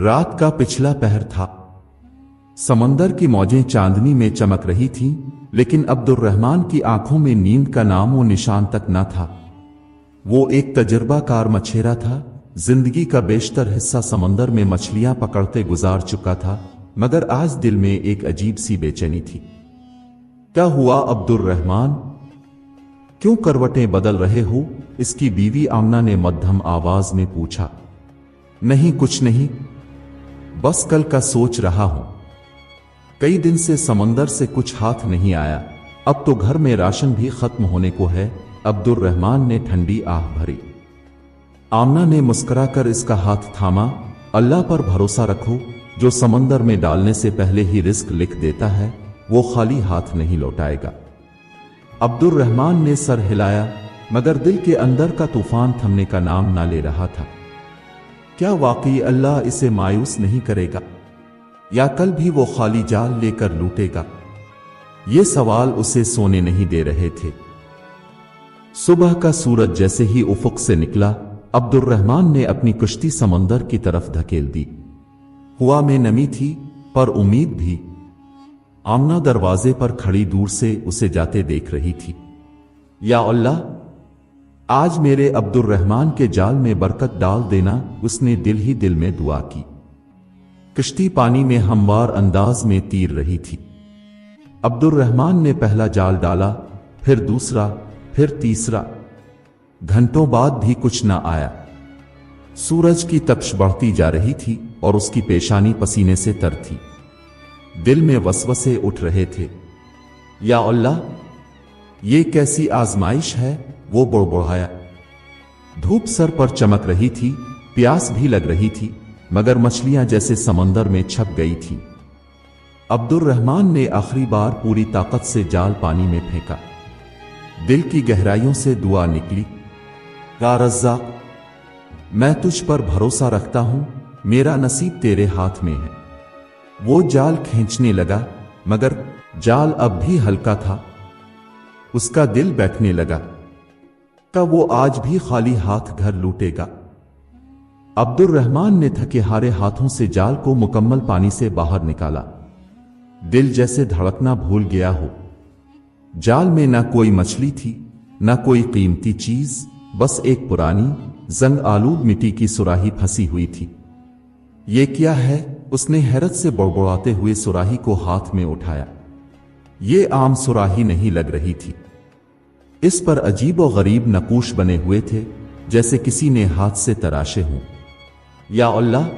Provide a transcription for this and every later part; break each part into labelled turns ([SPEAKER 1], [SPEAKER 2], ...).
[SPEAKER 1] رات کا پچھلا پہر تھا۔ سمندر کی موجیں چاندنی میں چمک رہی تھیں، لیکن عبد الرحمن کی آنکھوں میں نیند کا نام و نشان تک نہ تھا۔ وہ ایک تجربہ کار مچھیرا تھا، زندگی کا بیشتر حصہ سمندر میں مچھلیاں پکڑتے گزار چکا تھا، مگر آج دل میں ایک عجیب سی بے چینی تھی۔ کیا ہوا عبد الرحمن؟ کیوں کروٹیں بدل رہے ہو؟ اس کی بیوی آمنہ نے مدھم آواز میں پوچھا۔ نہیں، کچھ نہیں، بس کل کا سوچ رہا ہوں۔ کئی دن سے سمندر سے کچھ ہاتھ نہیں آیا، اب تو گھر میں راشن بھی ختم ہونے کو ہے۔ عبد الرحمن نے ٹھنڈی آہ بھری۔ آمنہ نے مسکرا کر اس کا ہاتھ تھاما۔ اللہ پر بھروسہ رکھو، جو سمندر میں ڈالنے سے پہلے ہی رزق لکھ دیتا ہے وہ خالی ہاتھ نہیں لوٹائے گا۔ عبد الرحمن نے سر ہلایا، مگر دل کے اندر کا طوفان تھمنے کا نام نہ لے رہا تھا۔ کیا واقعی اللہ اسے مایوس نہیں کرے گا، یا کل بھی وہ خالی جال لے کر لوٹے گا؟ یہ سوال اسے سونے نہیں دے رہے تھے۔ صبح کا سورج جیسے ہی افق سے نکلا، عبد الرحمن نے اپنی کشتی سمندر کی طرف دھکیل دی۔ ہوا میں نمی تھی، پر امید بھی۔ آمنہ دروازے پر کھڑی دور سے اسے جاتے دیکھ رہی تھی۔ یا اللہ، آج میرے عبد الرحمن کے جال میں برکت ڈال دینا، اس نے دل ہی دل میں دعا کی۔ کشتی پانی میں ہموار انداز میں تیر رہی تھی۔ عبد الرحمن نے پہلا جال ڈالا، پھر دوسرا، پھر تیسرا۔ گھنٹوں بعد بھی کچھ نہ آیا۔ سورج کی تپش بڑھتی جا رہی تھی اور اس کی پیشانی پسینے سے تر تھی۔ دل میں وسوسے اٹھ رہے تھے۔ یا اللہ، یہ کیسی آزمائش ہے؟ وہ بڑبڑایا۔ دھوپ سر پر چمک رہی تھی، پیاس بھی لگ رہی تھی، مگر مچھلیاں جیسے سمندر میں چھپ گئی تھیں۔ عبد الرحمن نے آخری بار پوری طاقت سے جال پانی میں پھینکا۔ دل کی گہرائیوں سے دعا نکلی، یا رزاق، میں تجھ پر بھروسہ رکھتا ہوں، میرا نصیب تیرے ہاتھ میں ہے۔ وہ جال کھینچنے لگا، مگر جال اب بھی ہلکا تھا۔ اس کا دل بیٹھنے لگا کہ وہ آج بھی خالی ہاتھ گھر لوٹے گا۔ عبد الرحمن نے تھکے ہارے ہاتھوں سے جال کو مکمل پانی سے باہر نکالا۔ دل جیسے دھڑکنا بھول گیا ہو۔ جال میں نہ کوئی مچھلی تھی، نہ کوئی قیمتی چیز، بس ایک پرانی زنگ آلود مٹی کی سراہی پھنسی ہوئی تھی۔ یہ کیا ہے؟ اس نے حیرت سے بڑبڑاتے ہوئے سراہی کو ہاتھ میں اٹھایا۔ یہ عام سراہی نہیں لگ رہی تھی۔ اس پر عجیب و غریب نقوش بنے ہوئے تھے، جیسے کسی نے ہاتھ سے تراشے ہوں۔ یا اللہ،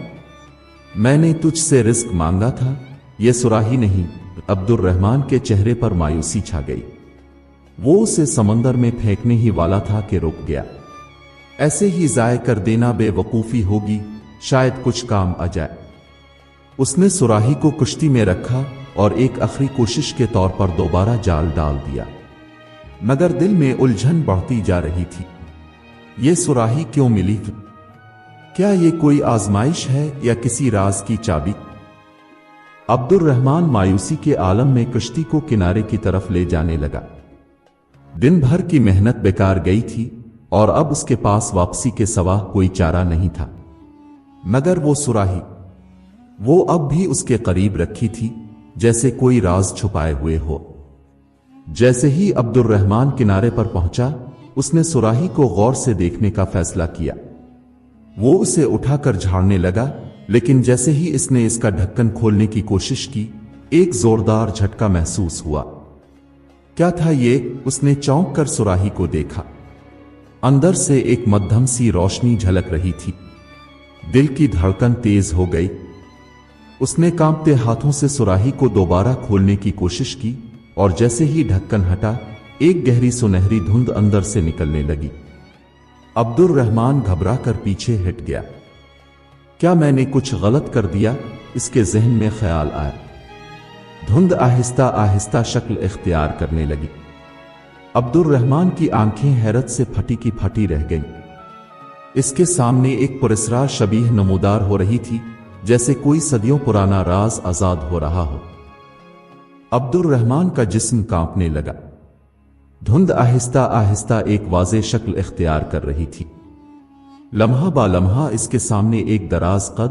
[SPEAKER 1] میں نے تجھ سے رزق مانگا تھا، یہ سراہی نہیں۔ عبد الرحمن کے چہرے پر مایوسی چھا گئی۔ وہ اسے سمندر میں پھینکنے ہی والا تھا کہ رک گیا۔ ایسے ہی ضائع کر دینا بے وقوفی ہوگی، شاید کچھ کام آ جائے۔ اس نے سراہی کو کشتی میں رکھا اور ایک آخری کوشش کے طور پر دوبارہ جال ڈال دیا، مگر دل میں الجھن بڑھتی جا رہی تھی۔ یہ سراہی کیوں ملی؟ کیا یہ کوئی آزمائش ہے یا کسی راز کی چابی؟ عبد الرحمن مایوسی کے عالم میں کشتی کو کنارے کی طرف لے جانے لگا۔ دن بھر کی محنت بیکار گئی تھی اور اب اس کے پاس واپسی کے سوا کوئی چارہ نہیں تھا، مگر وہ سراہی، وہ اب بھی اس کے قریب رکھی تھی، جیسے کوئی راز چھپائے ہوئے ہو۔ جیسے ہی عبد الرحمن کنارے پر پہنچا، اس نے سراہی کو غور سے دیکھنے کا فیصلہ کیا۔ وہ اسے اٹھا کر جھاڑنے لگا، لیکن جیسے ہی اس نے اس کا ڈھکن کھولنے کی کوشش کی، ایک زوردار جھٹکا محسوس ہوا۔ کیا تھا یہ؟ اس نے چونک کر سراہی کو دیکھا۔ اندر سے ایک مدھم سی روشنی جھلک رہی تھی۔ دل کی دھڑکن تیز ہو گئی۔ اس نے کانپتے ہاتھوں سے سراہی کو دوبارہ کھولنے کی کوشش کی، اور جیسے ہی ڈھکن ہٹا، ایک گہری سنہری دھند اندر سے نکلنے لگی۔ عبد الرحمن گھبرا کر پیچھے ہٹ گیا۔ کیا میں نے کچھ غلط کر دیا؟ اس کے ذہن میں خیال آیا۔ دھند آہستہ آہستہ شکل اختیار کرنے لگی۔ عبد الرحمن کی آنکھیں حیرت سے پھٹی کی پھٹی رہ گئیں۔ اس کے سامنے ایک پراسرار شبیہ نمودار ہو رہی تھی، جیسے کوئی صدیوں پرانا راز آزاد ہو رہا ہو۔ عبد الرحمن کا جسم کانپنے لگا۔ دھند آہستہ آہستہ ایک واضح شکل اختیار کر رہی تھی۔ لمحہ با لمحہ اس کے سامنے ایک دراز قد،